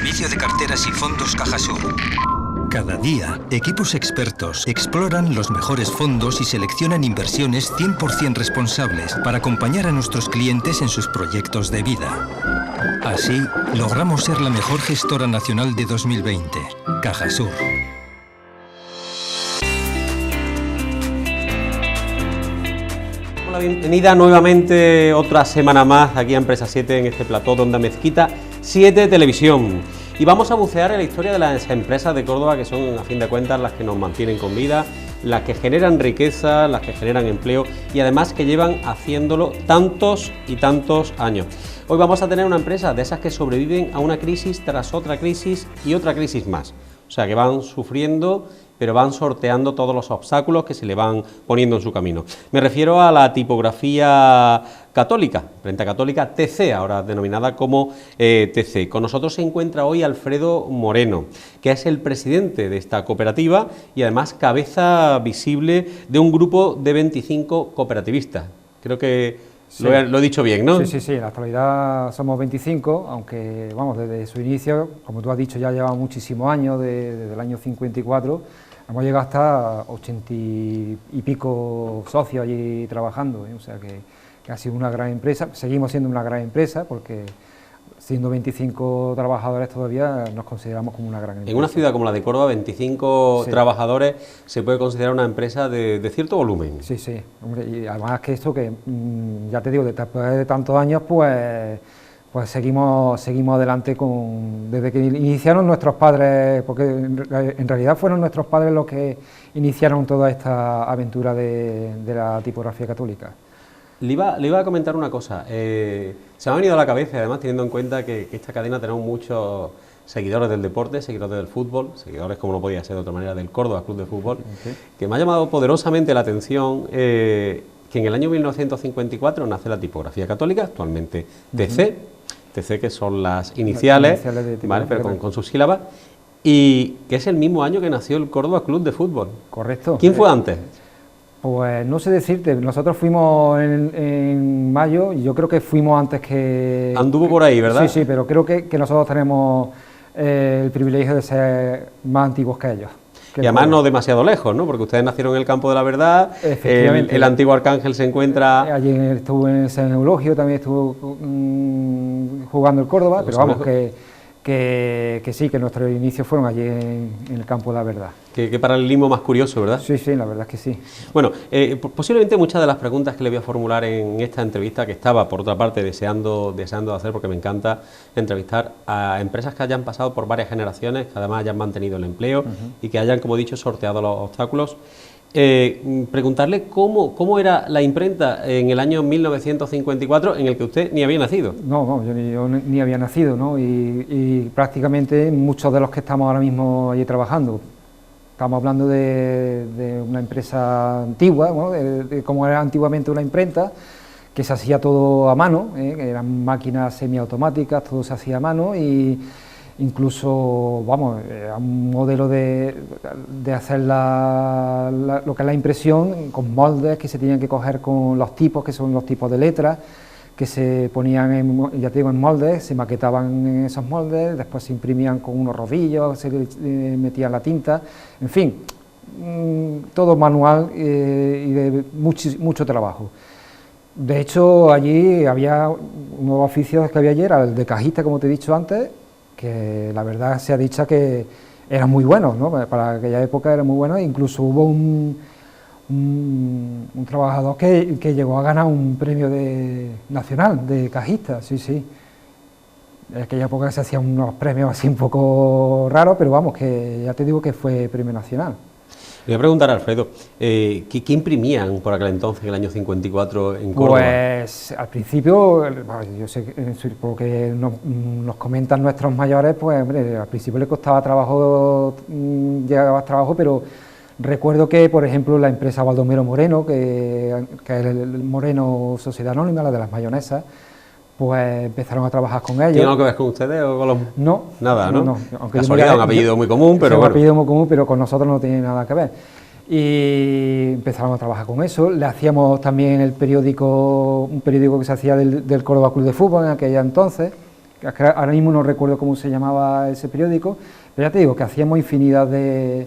Servicio de carteras y fondos Cajasur. Cada día, equipos expertos exploran los mejores fondos y seleccionan inversiones 100% responsables para acompañar a nuestros clientes en sus proyectos de vida. Así, logramos ser la mejor gestora nacional de 2020, Cajasur. La bienvenida nuevamente otra semana más aquí a Empresa 7 en este plató de Onda Mezquita 7 Televisión. Y vamos a bucear en la historia de las empresas de Córdoba que son, a fin de cuentas, las que nos mantienen con vida, las que generan riqueza, las que generan empleo y además que llevan haciéndolo tantos y tantos años. Hoy vamos a tener una empresa de esas que sobreviven a una crisis tras otra crisis y otra crisis más. O sea, que van sufriendo, pero van sorteando todos los obstáculos que se le van poniendo en su camino. Me refiero a la tipografía católica, imprenta católica TC, ahora denominada como TC. Con nosotros se encuentra hoy Alfredo Moreno, que es el presidente de esta cooperativa y además cabeza visible de un grupo de 25 cooperativistas. Creo que sí. Lo he dicho bien, ¿no? Sí, en la actualidad somos 25, aunque, vamos, desde su inicio, como tú has dicho, ya lleva muchísimos años, desde el año 54, hemos llegado hasta 80 y pico socios allí trabajando, o sea que ha sido una gran empresa, seguimos siendo una gran empresa, porque siendo 25 trabajadores todavía nos consideramos como una gran empresa. En una ciudad como la de Córdoba, 25 trabajadores, se puede considerar una empresa de cierto volumen. Sí, hombre, y además que esto que, ya te digo, después de tantos años, pues seguimos adelante desde que iniciaron nuestros padres, porque en realidad fueron nuestros padres los que iniciaron toda esta aventura de la tipografía católica. Le iba a comentar una cosa, se me ha venido a la cabeza, además teniendo en cuenta que esta cadena tenemos muchos seguidores del deporte, seguidores del fútbol, seguidores como no podía ser de otra manera del Córdoba Club de Fútbol, que me ha llamado poderosamente la atención que en el año 1954 nace la tipografía católica, actualmente TC, TC que son las iniciales ¿vale? Pero con sus sílabas, y que es el mismo año que nació el Córdoba Club de Fútbol. Correcto. ¿Quién fue antes? Pues no sé decirte, nosotros fuimos en mayo y yo creo que fuimos antes que... Anduvo por ahí, ¿verdad? Sí, pero creo que nosotros tenemos el privilegio de ser más antiguos que ellos. Y además no demasiado lejos, ¿no? Porque ustedes nacieron en el Campo de la Verdad, efectivamente. El antiguo Arcángel se encuentra... Allí estuvo en San Eulogio, también estuvo jugando el Córdoba, pero vamos, que sí, que nuestros inicios fueron allí en el Campo de la Verdad. Qué paralelismo más curioso, ¿verdad? Sí, la verdad es que sí. Bueno, posiblemente muchas de las preguntas que le voy a formular en esta entrevista, que estaba, por otra parte, deseando hacer, porque me encanta entrevistar a empresas que hayan pasado por varias generaciones, que además hayan mantenido el empleo y que hayan, como he dicho, sorteado los obstáculos. Preguntarle cómo era la imprenta en el año 1954, en el que usted ni había nacido. No, yo ni había nacido, ¿no? Y prácticamente muchos de los que estamos ahora mismo allí trabajando, estamos hablando de una empresa antigua, ¿no? de cómo era antiguamente una imprenta, que se hacía todo a mano, que eran máquinas semiautomáticas, todo se hacía a mano y incluso, vamos, un modelo de hacer lo que es la impresión con moldes que se tenían que coger con los tipos, que son los tipos de letras, que se ponían, en moldes, se maquetaban en esos moldes, después se imprimían con unos rodillos, se metían la tinta, en fin, todo manual y de mucho trabajo. De hecho, allí había unos oficios que había ayer, el de cajista, como te he dicho antes, que la verdad sea dicha que eran muy buenos, ¿no? Para aquella época eran muy buenos, incluso hubo un trabajador que llegó a ganar un premio nacional de cajista, sí. En aquella época se hacían unos premios así un poco raros, pero vamos, que ya te digo que fue premio nacional. Le voy a preguntar a Alfredo, ¿qué imprimían por aquel entonces, en el año 54, en Córdoba? Pues al principio, yo sé, porque nos comentan nuestros mayores, pues hombre, al principio le costaba trabajo, llegabas trabajo, pero recuerdo que, por ejemplo, la empresa Baldomero Moreno, que es el Moreno Sociedad Anónima, la de las mayonesas, pues empezaron a trabajar con ellos. ¿Tiene algo que ver con ustedes o con los...? No. Nada, ¿no? No. Casualidad, un apellido muy común, pero bueno. Un apellido muy común, pero con nosotros no tiene nada que ver. Y empezaron a trabajar con eso. Le hacíamos también un periódico que se hacía del Córdoba Club de Fútbol en aquella entonces, ahora mismo no recuerdo cómo se llamaba ese periódico, pero ya te digo que hacíamos infinidad de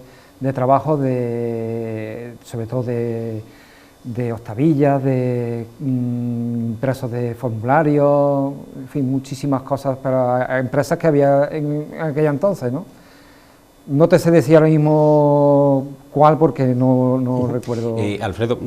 trabajos, sobre todo de octavillas, de impresos de formularios, en fin, muchísimas cosas para empresas que había en aquella entonces, ¿no? No te sé decir ahora mismo cuál porque no recuerdo. Alfredo,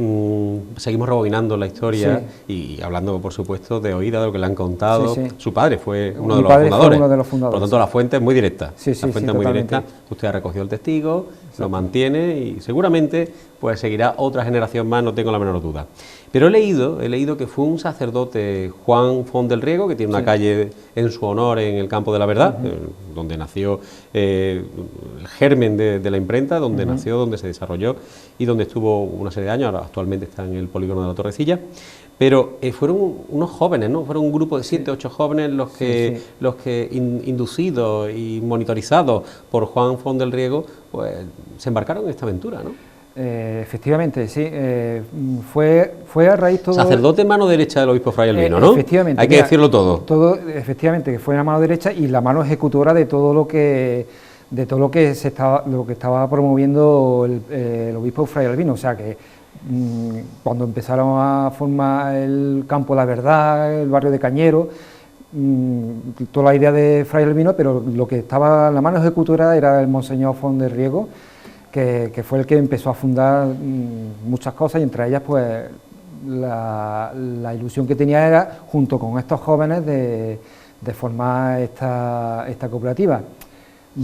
seguimos rebobinando la historia y hablando, por supuesto, de oída, de lo que le han contado. Sí, sí. Su padre fue uno Mi de los padre fundadores. fue uno de los fundadores. Por lo tanto, la fuente es muy directa. Sí, sí, la fuente sí, es muy totalmente. directa. Usted ha recogido el testigo, lo mantiene y seguramente pues seguirá otra generación más, no tengo la menor duda. Pero he leído que fue un sacerdote, Juan Font del Riego, que tiene una calle en su honor en el Campo de la Verdad, donde nació el germen de la imprenta, donde nació, donde se desarrolló y donde estuvo una serie de años. Ahora actualmente está en el polígono de la Torrecilla. Pero fueron unos jóvenes, ¿no? Fueron un grupo de 7, 8 jóvenes los que inducidos y monitorizados por Juan Font del Riego, pues se embarcaron en esta aventura, ¿no? Efectivamente, sí. Fue a raíz todo... Sacerdote mano derecha del obispo Fray Albino, ¿no? Efectivamente. Hay que decirlo todo. Efectivamente, que fue la mano derecha y la mano ejecutora de todo lo que estaba promoviendo el obispo Fray Albino. O sea que cuando empezaron a formar el Campo de la Verdad, el barrio de Cañero, toda la idea de Fray Albino, pero lo que estaba la mano ejecutora era el monseñor Font del Riego, que fue el que empezó a fundar muchas cosas y entre ellas pues la ilusión que tenía era, junto con estos jóvenes, de formar esta cooperativa.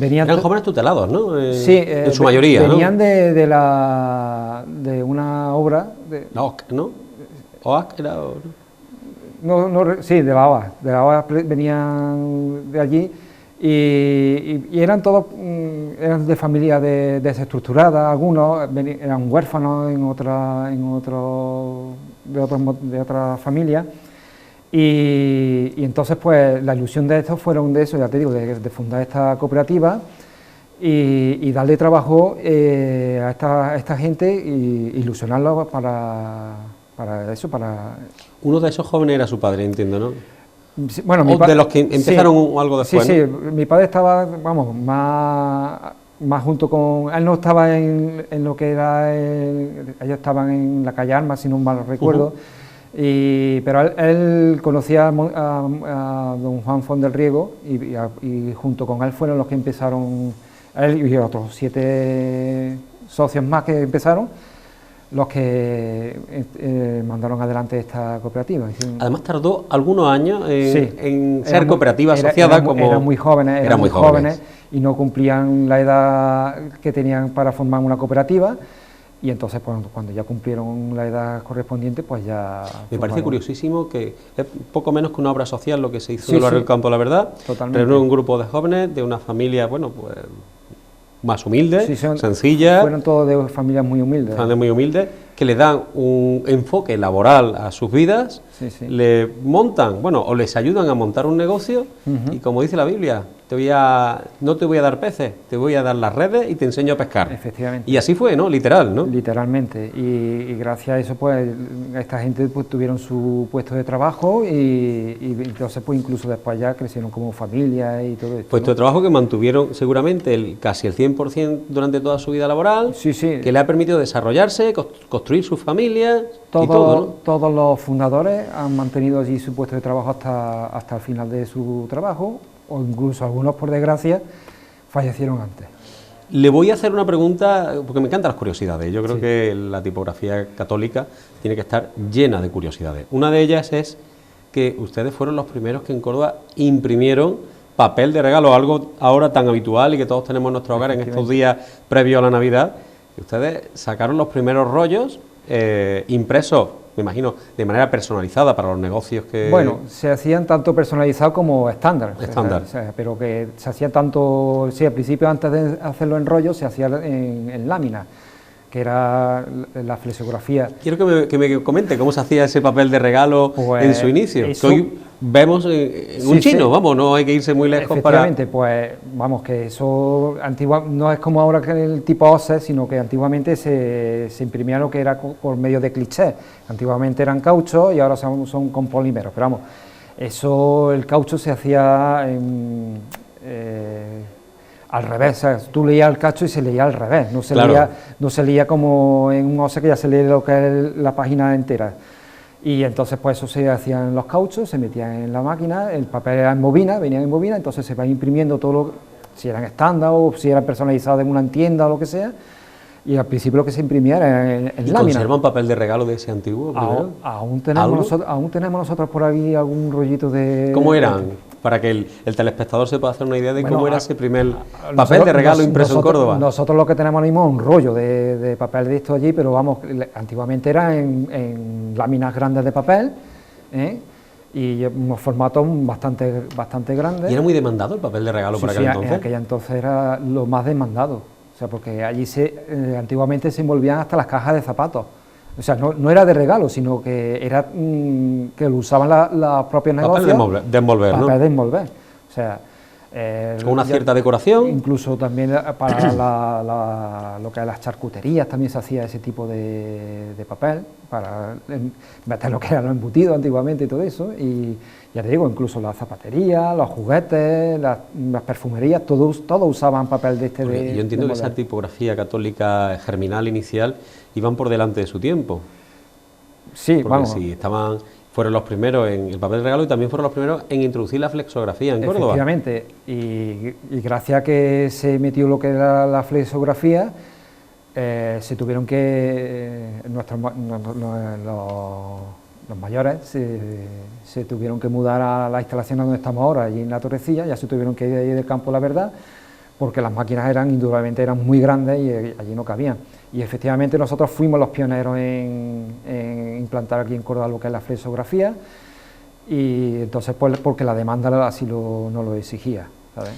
Eran jóvenes tutelados, ¿no? Sí, en su mayoría, venían ¿no? de una obra... La OAC, ¿no? ¿OAC era...? Sí, de la OAC venían de allí. Y eran todos eran de familias desestructuradas, algunos eran huérfanos de otras familias, y entonces pues la ilusión de estos fueron de eso, ya te digo, de fundar esta cooperativa y darle trabajo a esta gente y ilusionarlos para eso, para... Uno de esos jóvenes era su padre, entiendo, ¿no? Sí, bueno, de los que empezaron algo después, sí, ¿no? Sí, mi padre estaba, vamos, más junto con... Él no estaba en lo que era... ellos estaban en la calle Armas, si no mal recuerdo, pero él conocía a don Juan Font del Riego y junto con él fueron los que empezaron, él y otros 7 socios más que empezaron, los que mandaron adelante esta cooperativa. Además tardó algunos años en ser cooperativa asociada. Eran muy jóvenes y no cumplían la edad que tenían para formar una cooperativa, y entonces pues, cuando ya cumplieron la edad correspondiente pues ya... Me parece curiosísimo que es poco menos que una obra social lo que se hizo en el barrio del Campo de la Verdad. Totalmente. Reunió un grupo de jóvenes de una familia, bueno, pues más humilde, sencilla. Fueron todos de familias muy humildes. Familias muy humildes, que le dan un enfoque laboral a sus vidas, le montan, bueno, o les ayudan a montar un negocio, y como dice la Biblia, no te voy a dar peces, te voy a dar las redes y te enseño a pescar. Efectivamente. Y así fue, ¿no? Literal, ¿no? Literalmente. Y gracias a eso, pues, esta gente pues, tuvieron su puesto de trabajo y entonces, pues, incluso después ya crecieron como familia y todo esto. Puesto de trabajo que mantuvieron seguramente casi el 100% durante toda su vida laboral, que le ha permitido desarrollarse, construir su familia y todo, ¿no? Todos los fundadores han mantenido allí su puesto de trabajo hasta el final de su trabajo, o incluso algunos, por desgracia, fallecieron antes. Le voy a hacer una pregunta, porque me encantan las curiosidades. Yo creo que la tipografía católica tiene que estar llena de curiosidades. Una de ellas es que ustedes fueron los primeros que en Córdoba imprimieron papel de regalo, algo ahora tan habitual y que todos tenemos en nuestro hogar en estos días previos a la Navidad. Y ustedes sacaron los primeros rollos impresos, me imagino, de manera personalizada para los negocios que... Bueno, se hacían tanto personalizados como estándar. O sea, pero que se hacía tanto... Sí, al principio, antes de hacerlo en rollo, se hacía en lámina, que era la flexografía. Quiero que me comente cómo se hacía ese papel de regalo en su inicio. Eso, hoy vemos en un chino, vamos, no hay que irse muy lejos para... Efectivamente, pues vamos, que eso no es como ahora que el tipo OSE, sino que antiguamente se imprimía lo que era por medio de clichés. Antiguamente eran cauchos y ahora son con polímeros, pero vamos, Eso, el caucho se hacía al revés, o sea, tú leías el caucho y se leía al revés, no se leía como en un OSE que ya se lee lo que es la página entera. Y entonces pues eso se hacían los cauchos, se metían en la máquina, el papel era en bobina, venían en bobina, entonces se va imprimiendo todo lo, si eran estándar o si eran personalizados en una tienda o lo que sea, y al principio lo que se imprimía era en lámina. ¿Conservan papel de regalo de ese antiguo? Aún tenemos nosotros por ahí algún rollito de... ¿Cómo eran? Para que el telespectador se pueda hacer una idea de cómo era ese primer papel de regalo impreso en Córdoba. Nosotros lo que tenemos ahora mismo es un rollo de papel de esto allí, pero vamos, antiguamente era en láminas grandes de papel, y unos formatos bastante grandes. ¿Y era muy demandado el papel de regalo para aquel entonces? En aquella entonces era lo más demandado, o sea, porque allí antiguamente se envolvían hasta las cajas de zapatos. O sea, no era de regalo, sino que era que lo usaban los propios negocios. Papel de envolver, ¿no? Papel de envolver. O sea, con una cierta decoración. Incluso también para lo que es las charcuterías también se hacía ese tipo de papel, para meter lo que eran los embutidos antiguamente y todo eso. Y ya te digo, incluso la zapatería, los juguetes, las perfumerías, todos usaban papel de este. Yo entiendo que esa tipografía católica germinal inicial iban por delante de su tiempo. Sí, porque vamos. Si fueron los primeros en el papel de regalo y también fueron los primeros en introducir la flexografía en Córdoba. Efectivamente, y gracias a que se metió lo que era la flexografía, se tuvieron que, los mayores se tuvieron que mudar a la instalación donde estamos ahora, allí en la Torrecilla, ya se tuvieron que ir de ahí del campo La Verdad, porque las máquinas indudablemente eran muy grandes y allí no cabían. Y efectivamente nosotros fuimos los pioneros en implantar aquí en Córdoba lo que es la flexografía, y entonces pues porque la demanda así no lo exigía, ¿sabes?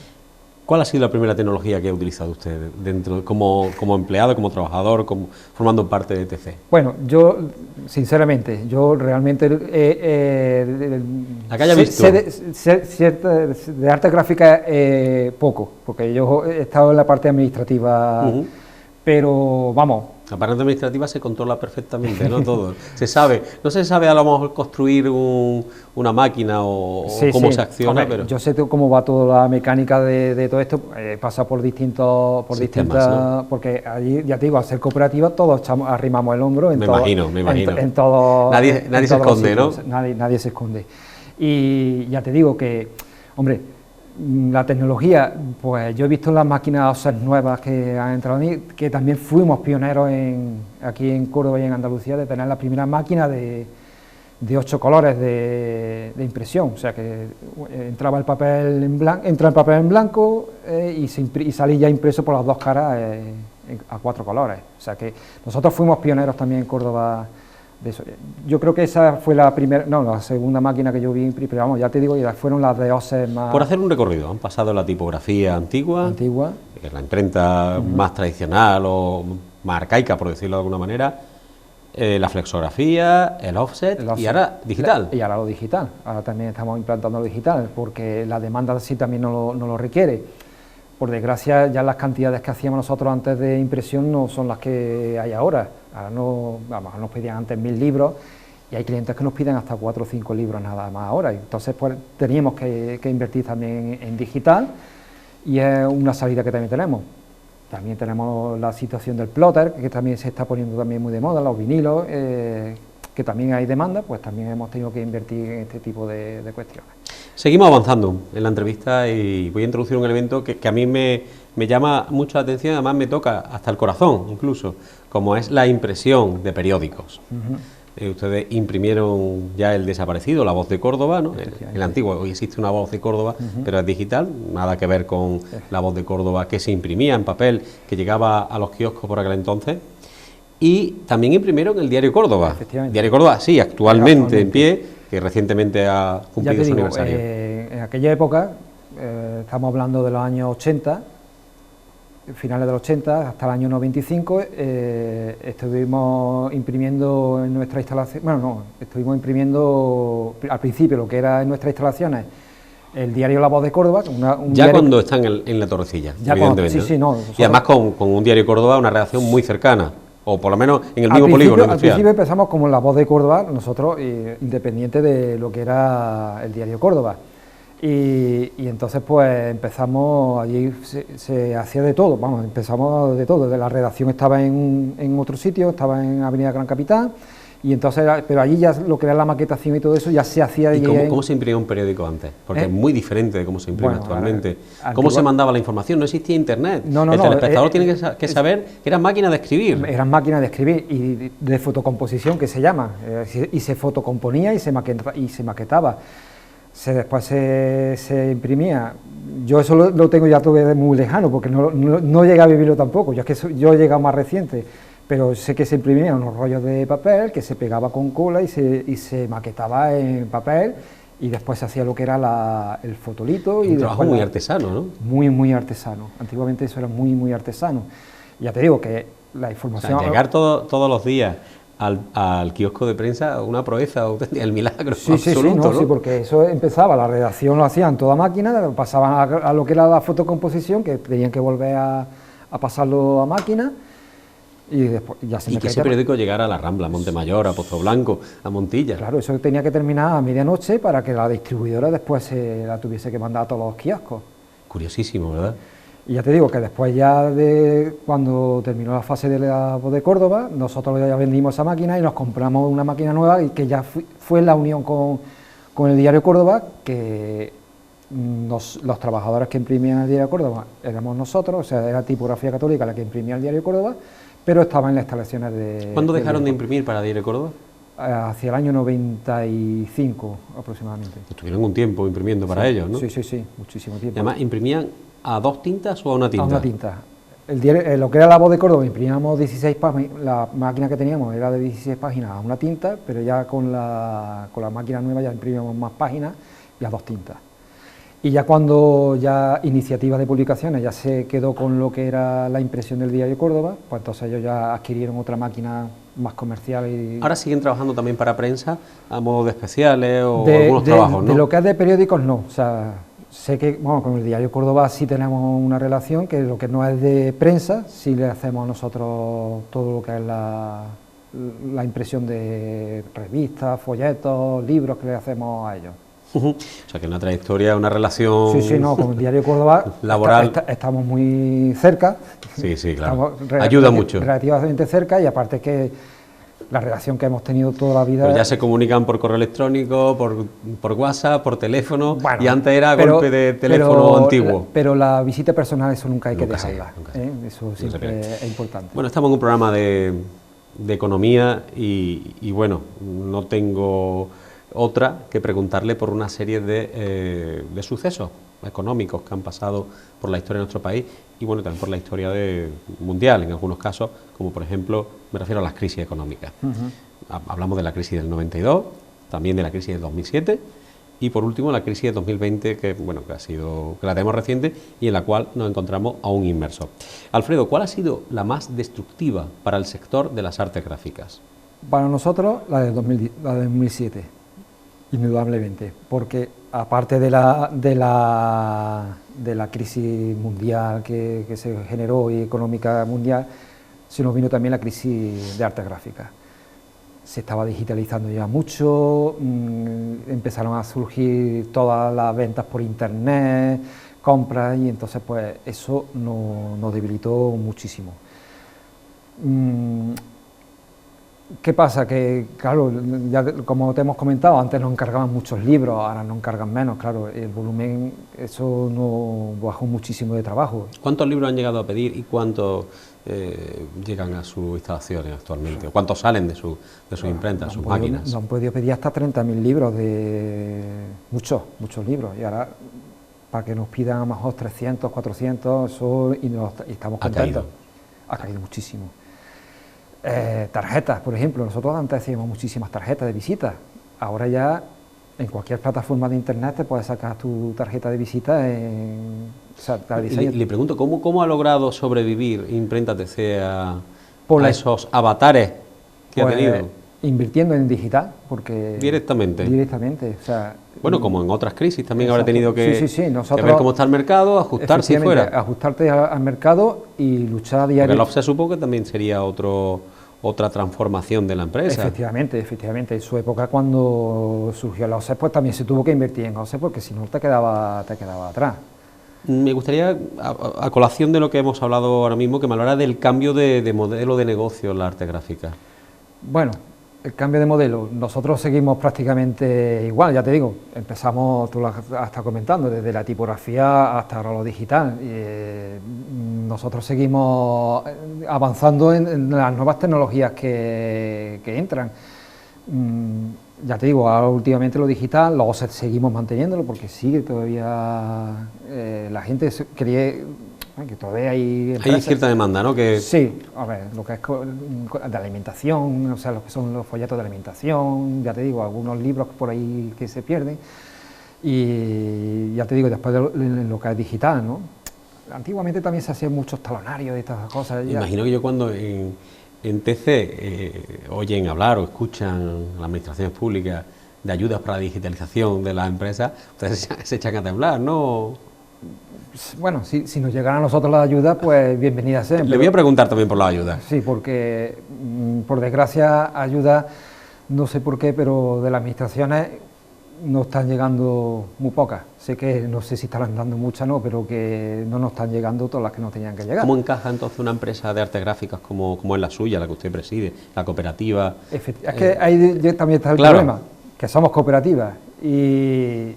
¿Cuál ha sido la primera tecnología que ha utilizado usted dentro como empleado, como trabajador, formando parte de ETC? Bueno, yo sinceramente, yo realmente sé de arte gráfica poco, porque yo he estado en la parte administrativa, pero vamos. La parte administrativa se controla perfectamente, ¿no? Todo. Se sabe, no se sabe a lo mejor construir una máquina o cómo se acciona, pero... Yo sé cómo va toda la mecánica de todo esto, pasa por distintas, ¿no? Porque allí, ya te digo, al ser cooperativa todos arrimamos el hombro. Me imagino. En todo, nadie se esconde, ¿no? Nadie se esconde. Y ya te digo que, hombre, la tecnología, pues yo he visto las máquinas nuevas que han entrado en, que también fuimos pioneros aquí en Córdoba y en Andalucía de tener la primera máquina de 8 colores de impresión, o sea que entraba el papel en blanco, y salía ya impreso por las dos caras a 4 colores, o sea que nosotros fuimos pioneros también en Córdoba de eso. Yo creo que esa fue la segunda máquina que yo vi, pero vamos, ya te digo, ya fueron las de OSE más... Por hacer un recorrido, han pasado la tipografía antigua, que es la imprenta más tradicional o más arcaica, por decirlo de alguna manera, la flexografía, el offset y ahora digital. Y ahora lo digital, ahora también estamos implantando lo digital, porque la demanda sí también no lo requiere. Por desgracia, ya las cantidades que hacíamos nosotros antes de impresión no son las que hay ahora. Ahora nos pedían antes 1000 libros y hay clientes que nos piden hasta 4 o 5 libros nada más ahora. Entonces, pues teníamos que invertir también en digital y es una salida que también tenemos. También tenemos la situación del plotter, que también se está poniendo también muy de moda, los vinilos, que también hay demanda, pues también hemos tenido que invertir en este tipo de cuestiones. Seguimos avanzando en la entrevista y voy a introducir un elemento que a mí me llama mucho la atención, además me toca hasta el corazón incluso, como es la impresión de periódicos. Ustedes imprimieron ya el desaparecido, La Voz de Córdoba, ¿no? El antiguo, hoy existe una Voz de Córdoba, pero es digital, nada que ver con La Voz de Córdoba que se imprimía en papel, que llegaba a los kioscos por aquel entonces. Y también imprimieron el Diario Córdoba. Diario Córdoba, sí, actualmente en pie, que recientemente ha cumplido su aniversario. En aquella época, estamos hablando de los años 80, finales de los 80 hasta el año 95, estuvimos imprimiendo en nuestra instalación, estuvimos imprimiendo al principio lo que era en nuestras instalaciones el diario La Voz de Córdoba. Cuando están en la Torrecilla, evidentemente. Y además con un Diario Córdoba una redacción muy cercana. o por lo menos en el mismo polígono Al industrial. principio empezamos como La Voz de Córdoba, nosotros, independiente de lo que era el diario Córdoba. Y entonces pues empezamos, allí se hacía de todo, vamos, empezamos de todo, la redacción estaba en otro sitio, estaba en Avenida Gran Capitán, y entonces, pero allí ya lo que era la maquetación y todo eso ya se hacía. ¿Y cómo se imprimía un periódico antes? Porque es muy diferente de cómo se imprime actualmente. ¿Cómo se mandaba la información? No existía internet. El telespectador tiene que saber que eran máquinas de escribir. Eran máquinas de escribir y de fotocomposición, que se llama, y se fotocomponía y se maquetaba. Después se imprimía. Yo eso lo tengo ya todavía muy lejano, porque no llegué a vivirlo tampoco. Yo he llegado más reciente, pero sé que se imprimían unos rollos de papel que se pegaba con cola y se maquetaba en papel, y después se hacía lo que era el fotolito. Un trabajo muy artesano, ¿no? Muy artesano. Antiguamente eso era muy artesano. Ya te digo que la información... O sea, llegar todos los días al kiosco de prensa, una proeza, el milagro absoluto, ¿no? Sí, porque eso empezaba, la redacción lo hacían toda máquina, pasaban a lo que era la fotocomposición, que tenían que volver a pasarlo a máquina, y después ya se... Y que ese periódico llegara a La Rambla, a Montemayor, a Pozo Blanco, a Montilla. Claro, eso tenía que terminar a medianoche para que la distribuidora después la tuviese que mandar a todos los kioscos. Curiosísimo, ¿verdad? Y ya te digo que después ya cuando terminó la fase de La Voz de Córdoba, nosotros ya vendimos esa máquina y nos compramos una máquina nueva, y que ya fue la unión con el diario Córdoba, que los trabajadores que imprimían el diario Córdoba éramos nosotros, o sea, era Tipografía Católica la que imprimía el diario Córdoba, pero estaba en las instalaciones de... ¿Cuándo dejaron de imprimir para Diario Córdoba? Hacia el año 95 aproximadamente. Estuvieron un tiempo imprimiendo para ellos, ¿no? Sí, muchísimo tiempo. Y además, ¿imprimían a 2 tintas o a una tinta? A una tinta. El diario, lo que era La Voz de Córdoba, imprimíamos 16 páginas, la máquina que teníamos era de 16 páginas a una tinta, pero ya con la máquina nueva ya imprimíamos más páginas y a 2 tintas. Y ya cuando Iniciativa de Publicaciones ya se quedó con lo que era la impresión del diario Córdoba, pues entonces ellos ya adquirieron otra máquina más comercial. ¿Ahora siguen trabajando también para prensa, a modo de especiales o algunos trabajos, no? De lo que es de periódicos, no. O sea, sé que con el diario Córdoba sí tenemos una relación, que lo que no es de prensa, sí le hacemos nosotros todo lo que es la impresión de revistas, folletos, libros que le hacemos a ellos. O sea, que una trayectoria, una relación... Sí, no, con el diario Córdoba laboral. Estamos muy cerca. Sí, claro. Ayuda mucho. Relativamente cerca, y aparte que la relación que hemos tenido toda la vida... Pero ya se comunican por correo electrónico, por WhatsApp, por teléfono, bueno, y antes era golpe de teléfono antiguo. Pero la visita personal, eso nunca hay que dejarla. Eso siempre es importante. Bueno, estamos en un programa de economía y bueno, no tengo otra que preguntarle por una serie de sucesos económicos que han pasado por la historia de nuestro país y bueno, también por la historia mundial en algunos casos, como por ejemplo, me refiero a las crisis económicas. Hablamos de la crisis del 92, también de la crisis del 2007 y por último la crisis de 2020 que la tenemos reciente y en la cual nos encontramos aún inmersos. Alfredo, ¿cuál ha sido la más destructiva para el sector de las artes gráficas? Para nosotros la de 2007. Indudablemente, porque aparte de la crisis mundial que se generó y económica mundial, se nos vino también la crisis de artes gráficas. Se estaba digitalizando ya mucho, empezaron a surgir todas las ventas por internet, compras, y entonces pues eso nos debilitó muchísimo. ¿Qué pasa? Que, claro, ya como te hemos comentado, antes nos encargaban muchos libros, ahora nos encargan menos, claro, el volumen, eso nos bajó muchísimo de trabajo. ¿Cuántos libros han llegado a pedir y cuántos llegan a sus instalaciones actualmente? ¿O cuántos salen de sus imprentas, sus máquinas? Nos han podido pedir hasta 30.000 libros, muchos libros, y ahora para que nos pidan a lo mejor 300, 400, eso, y estamos contentos. Ha caído muchísimo. Tarjetas, por ejemplo, nosotros antes hacíamos muchísimas tarjetas de visita, ahora ya en cualquier plataforma de internet te puedes sacar tu tarjeta de visita Le pregunto, ¿cómo ha logrado sobrevivir Imprenta TC a esos avatares que ha tenido? Invirtiendo en digital, porque... Directamente, o sea... Bueno, como en otras crisis también habrá tenido que nosotros, ver cómo está el mercado, ajustarse fuera. Ajustarte al mercado y luchar a diario. Porque el offset supongo que también sería otro otra transformación de la empresa. Efectivamente, en su época cuando surgió la OSEP, pues también se tuvo que invertir en OSEP porque si no te quedaba atrás. Me gustaría, a colación de lo que hemos hablado ahora mismo, que me hablara del cambio de modelo de negocio en la arte gráfica. Bueno, el cambio de modelo, nosotros seguimos prácticamente igual, ya te digo, empezamos, tú lo has estado comentando, desde la tipografía hasta ahora lo digital. Nosotros seguimos avanzando en las nuevas tecnologías que entran. Ya te digo, ahora últimamente lo digital, luego seguimos manteniéndolo porque sigue todavía, la gente cree que todavía hay empresas. Hay cierta demanda, ¿no? Que... Sí, a ver, lo que es de alimentación, o sea, lo que son los folletos de alimentación, ya te digo, algunos libros por ahí que se pierden, y ya te digo, después de lo que es digital, ¿no? Antiguamente también se hacían muchos talonarios y estas cosas. Imagino que yo cuando en TC oyen hablar o escuchan las administraciones públicas de ayudas para la digitalización de las empresas, ustedes se echan a temblar, ¿no? Bueno, si nos llegan a nosotros las ayudas, pues bienvenidas sean. Le voy a preguntar también por las ayudas. Sí, porque por desgracia ayudas, no sé por qué, pero de las administraciones no están llegando muy pocas. Sé que no sé si estarán dando muchas, no, pero que no nos están llegando todas las que nos tenían que llegar. ¿Cómo encaja entonces una empresa de artes gráficas como es la suya, la que usted preside, la cooperativa? Es que ahí también está el problema, que somos cooperativas y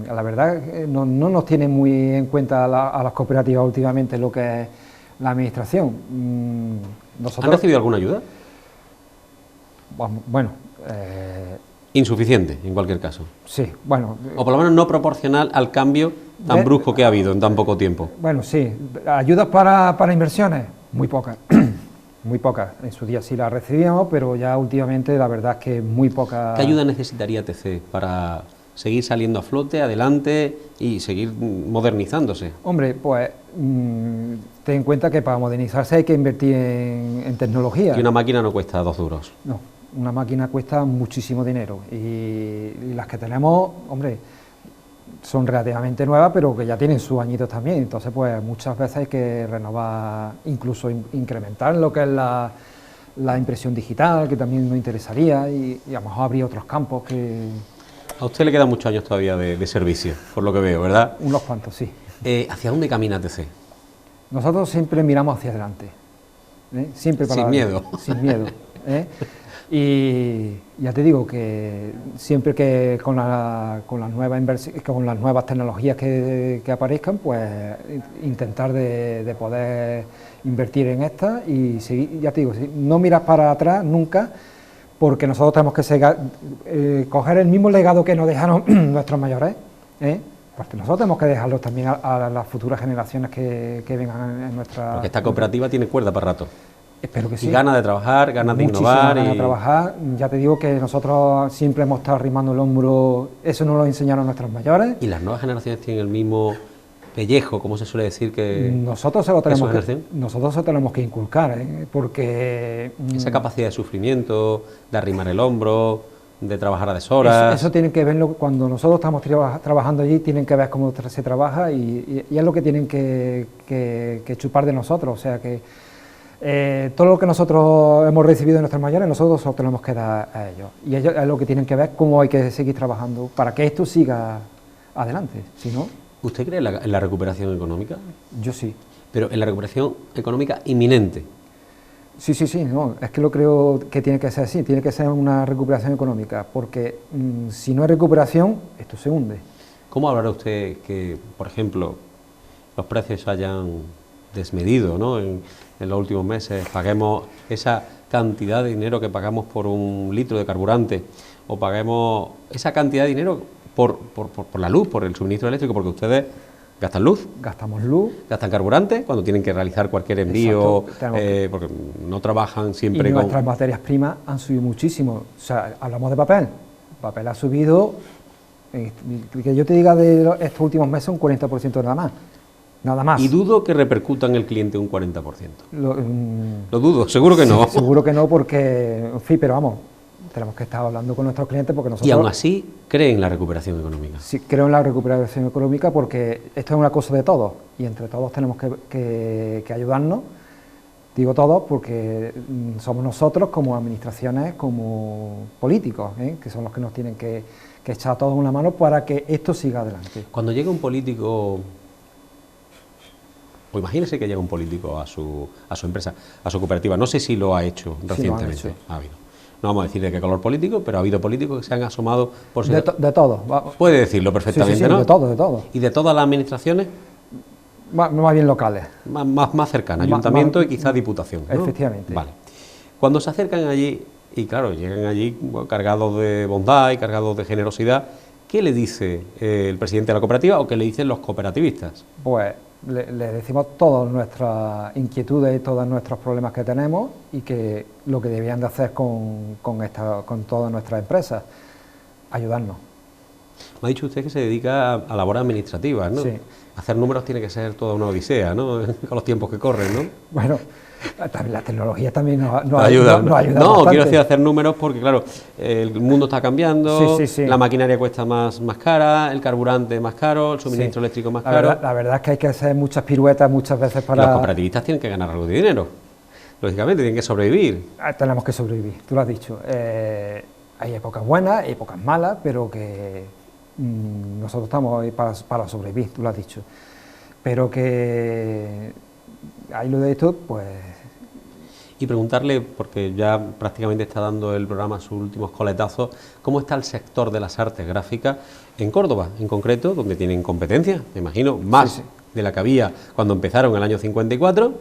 la verdad no nos tiene muy en cuenta a las cooperativas últimamente lo que es la administración. ¿Han recibido alguna ayuda? Bueno, insuficiente, en cualquier caso. Sí, bueno. O por lo menos no proporcional al cambio tan brusco que ha habido en tan poco tiempo. Bueno, sí. ¿Ayudas para inversiones? Muy pocas. Muy pocas. En su día sí las recibíamos, pero ya últimamente la verdad es que muy pocas. ¿Qué ayuda necesitaría TC para seguir saliendo a flote, adelante y seguir modernizándose? Hombre, pues ten en cuenta que para modernizarse hay que invertir en tecnología. Y una máquina no cuesta 2 duros. No. Una máquina cuesta muchísimo dinero y las que tenemos, hombre, son relativamente nuevas, pero que ya tienen sus añitos también. Entonces, pues muchas veces hay que renovar, incluso incrementar lo que es la impresión digital, que también nos interesaría, y a lo mejor habría otros campos que... A usted le quedan muchos años todavía de servicio, por lo que veo, ¿verdad? Unos cuantos, sí. ¿Hacia dónde camina TC? Nosotros siempre miramos hacia adelante. Siempre para sin miedo. Sin miedo. Y ya te digo que siempre que con las nuevas tecnologías que aparezcan, pues intentar de poder invertir en estas y seguir, ya te digo, no miras para atrás nunca, porque nosotros tenemos que coger el mismo legado que nos dejaron nuestros mayores, porque nosotros tenemos que dejarlo también a las futuras generaciones que vengan en nuestra... Porque esta cooperativa tiene cuerda para rato. Espero que sí. Y ganas de trabajar, ganas de innovar. Ganas de trabajar. Ya te digo que nosotros siempre hemos estado arrimando el hombro, eso nos lo enseñaron nuestros mayores. ¿Y las nuevas generaciones tienen el mismo pellejo, como se suele decir, que nosotros se lo tenemos que inculcar, porque... Esa capacidad de sufrimiento, de arrimar el hombro, de trabajar a deshoras... Eso tienen que verlo, cuando nosotros estamos trabajando allí, tienen que ver cómo se trabaja y es lo que tienen que chupar de nosotros, o sea que... todo lo que nosotros hemos recibido de nuestros mayores, nosotros se lo tenemos que dar a ellos. Y ellos es lo que tienen que ver cómo hay que seguir trabajando para que esto siga adelante. Si no... ¿Usted cree en la recuperación económica? Yo sí. Pero en la recuperación económica inminente. Sí, no, es que lo creo que tiene que ser así, tiene que ser una recuperación económica, porque si no hay recuperación, esto se hunde. ¿Cómo hablará usted que, por ejemplo, los precios hayan desmedido, ¿no? En los últimos meses, paguemos esa cantidad de dinero que pagamos por un litro de carburante, o paguemos esa cantidad de dinero por la luz, por el suministro eléctrico, porque ustedes gastan luz. Gastamos luz. Gastan carburante cuando tienen que realizar cualquier envío, porque no trabajan siempre con... nuestras materias primas han subido muchísimo. O sea, hablamos de papel. Papel ha subido, que yo te diga de estos últimos meses, un 40% nada más. Nada más. Y dudo que repercuta en el cliente un 40%. Lo dudo, seguro que no. Seguro que no, porque, en fin, pero vamos, tenemos que estar hablando con nuestros clientes porque nosotros... Y aún así, ¿creen en la recuperación económica? Sí, creo en la recuperación económica porque esto es una cosa de todos y entre todos tenemos que ayudarnos Digo todos porque somos nosotros como administraciones, como políticos, que son los que nos tienen que echar a todos una mano para que esto siga adelante. Cuando llega un político, o imagínese que llega un político a su empresa, a su cooperativa, no sé si lo ha hecho recientemente. Sí, lo han hecho. Ha habido. No vamos a decir de qué color político, pero ha habido políticos que se han asomado por... De todo. Puede decirlo perfectamente, sí, ¿no? De todo. ¿Y de todas las administraciones? Más bien locales. Más cercanas, ayuntamiento y quizás diputación, ¿no? Efectivamente. Vale. Cuando se acercan allí, y claro, llegan allí cargados de bondad y cargados de generosidad, ¿qué le dice el presidente de la cooperativa o qué le dicen los cooperativistas? Pues le decimos todas nuestras inquietudes y todos nuestros problemas que tenemos y que lo que debían de hacer con todas nuestras empresas, ayudarnos. Me ha dicho usted que se dedica a labores administrativas, ¿no? Sí. Hacer números tiene que ser toda una odisea, ¿no? Con los tiempos que corren, ¿no? Bueno, la tecnología también nos ayuda. Nos ayuda no, bastante. quiero decir hacer números porque, claro, el mundo está cambiando, sí. la maquinaria cuesta más cara, el carburante más caro, el suministro eléctrico más caro. La verdad es que hay que hacer muchas piruetas muchas veces para... Los cooperativistas tienen que ganar algo de dinero, lógicamente, tienen que sobrevivir. Tenemos que sobrevivir, tú lo has dicho. Hay épocas buenas, épocas malas, pero que nosotros estamos ahí para sobrevivir, tú lo has dicho. Pero que ahí lo de esto, pues... Y preguntarle, porque ya prácticamente está dando el programa sus últimos coletazos, ¿cómo está el sector de las artes gráficas en Córdoba, en concreto, donde tienen competencia, me imagino, más de la que había cuando empezaron en el año 54?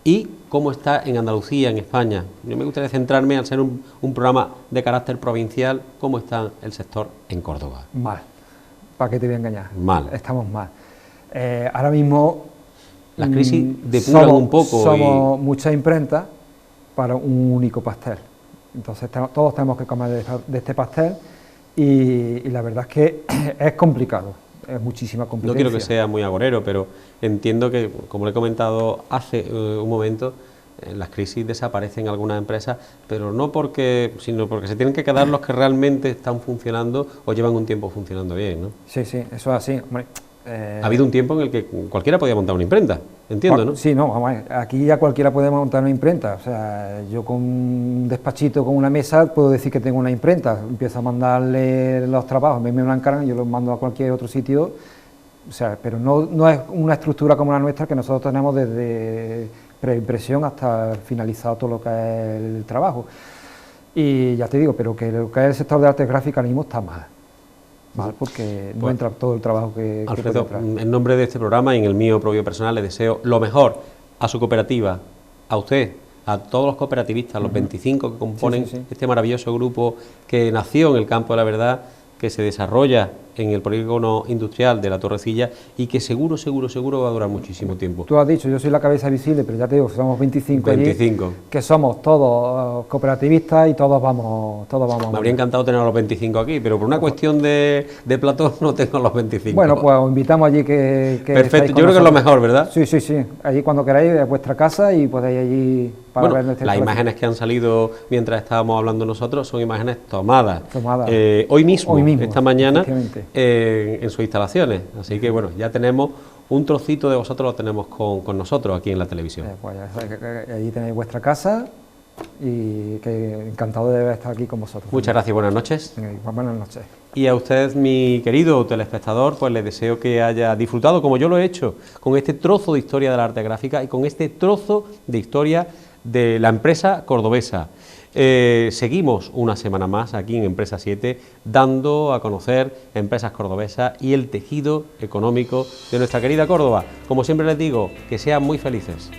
¿Y cómo está en Andalucía, en España? Yo me gustaría centrarme, al ser un programa de carácter provincial, ¿cómo está el sector en Córdoba? Mal. ¿Para qué te voy a engañar? Mal. Estamos mal. Ahora mismo... Las crisis depuran un poco. Somos muchas imprentas para un único pastel. Entonces todos tenemos que comer de este pastel y la verdad es que es complicado, es muchísima competencia. No quiero que sea muy agorero, pero entiendo que, como le he comentado hace un momento, las crisis desaparecen en algunas empresas, pero no sino porque se tienen que quedar los que realmente están funcionando o llevan un tiempo funcionando bien, ¿no? Sí, eso es así. Hombre, ha habido un tiempo en el que cualquiera podía montar una imprenta, entiendo, ¿no? Sí, no, vamos a ver, aquí ya cualquiera puede montar una imprenta, o sea, yo con un despachito, con una mesa, puedo decir que tengo una imprenta, empiezo a mandarle los trabajos, me lo encargan, yo los mando a cualquier otro sitio, o sea, pero no es una estructura como la nuestra que nosotros tenemos desde preimpresión hasta finalizado todo lo que es el trabajo. Y ya te digo, pero que lo que es el sector de arte gráfica ahora mismo está mal, porque no entra todo el trabajo que Alfredo, puede entrar. en nombre de este programa y en el mío propio personal le deseo lo mejor a su cooperativa, a usted, a todos los cooperativistas, los 25 que componen este maravilloso grupo que nació en el campo de la verdad, que se desarrolla en el polígono industrial de La Torrecilla y que seguro va a durar muchísimo tiempo. Tú has dicho, yo soy la cabeza visible, pero ya te digo, somos 25 allí, que somos todos cooperativistas y todos vamos Me habría encantado tener a los 25 aquí, pero por una cuestión de plató no tengo a los 25. Bueno, pues os invitamos allí que perfecto, yo creo que es lo mejor, ¿verdad? Sí, allí cuando queráis, es vuestra casa y podéis allí para ver nuestra las imágenes que han salido mientras estábamos hablando nosotros son imágenes tomadas. Hoy mismo, esta mañana, en sus instalaciones, así que bueno, ya tenemos un trocito de vosotros, lo tenemos con nosotros aquí en la televisión. Pues allí tenéis vuestra casa y que encantado de estar aquí con vosotros. Muchas gracias, buenas noches. Buenas noches. Y a usted, mi querido telespectador, pues le deseo que haya disfrutado, como yo lo he hecho, con este trozo de historia de la arte gráfica y con este trozo de historia de la empresa cordobesa. Seguimos una semana más aquí en Empresa 7 dando a conocer empresas cordobesas y el tejido económico de nuestra querida Córdoba. Como siempre les digo, que sean muy felices.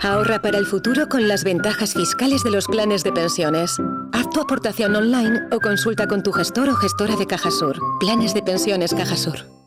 Ahorra para el futuro con las ventajas fiscales de los planes de pensiones. Haz tu aportación online o consulta con tu gestor o gestora de Cajasur. Planes de pensiones Cajasur.